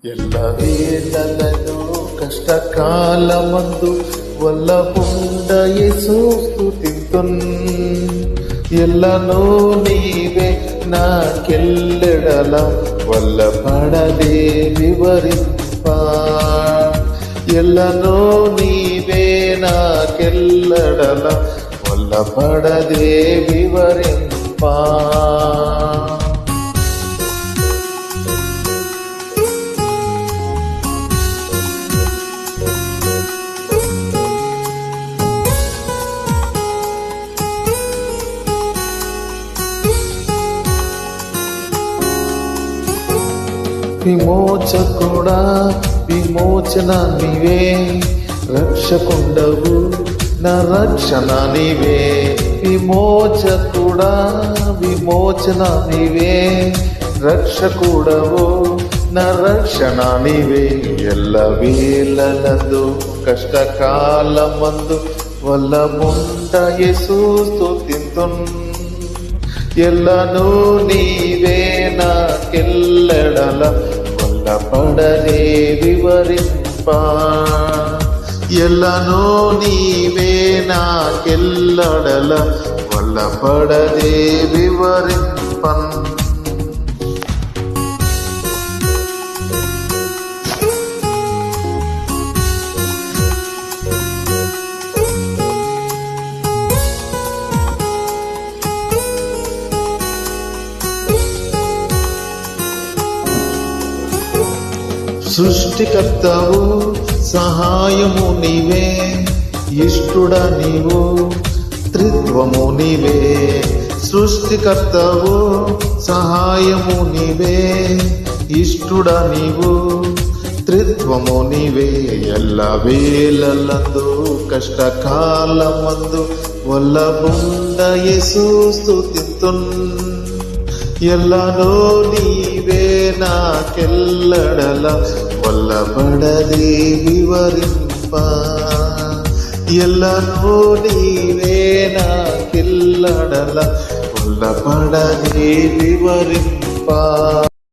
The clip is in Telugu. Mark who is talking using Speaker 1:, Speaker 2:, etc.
Speaker 1: ఎల్లవేళలను కష్టకాలమందు వల్లపుండ యేసు స్తుతింతున్ ఎల్లను నీవే నాకెల్లెడల వల్లపడదే వివరింప ఎల్లను నీవే నాకెల్లెడల వల్లపడదే వివరింప విమోచకుడా విమోచన నీవే రక్షకుండవు నా రక్షణ నీవే విమోచకుడా విమోచన నీవే రక్షకుడవు నా రక్షణ నీవే ఎల్లవేళలందు కష్టకాలమందు వల్లపుండ యేసు స్తుతింతున్ ఎల్లను నీవే నాకెల్లెడల వల్లపడదే వివరింప ఎల్లను నీవే నాకెల్లెడల వల్లపడదే వివరింపన్ సృష్టికర్తవు సహాయము నీవే ఇష్టుడ నీవు త్రిత్వము నీవే సృష్టికర్తవు సహాయము నీవే ఇష్టుడ నీవు త్రిత్వము నీవే ఎల్లవేళలందు కష్టకాలమందు వల్లపుండ యేసు స్తుతింతున్ ఎల్లను నీవే నాకెల్లెడల వల్లపడదే వివరింప ఎల్లను నీవే నాకెల్లెడల వల్లపడదే వివరింప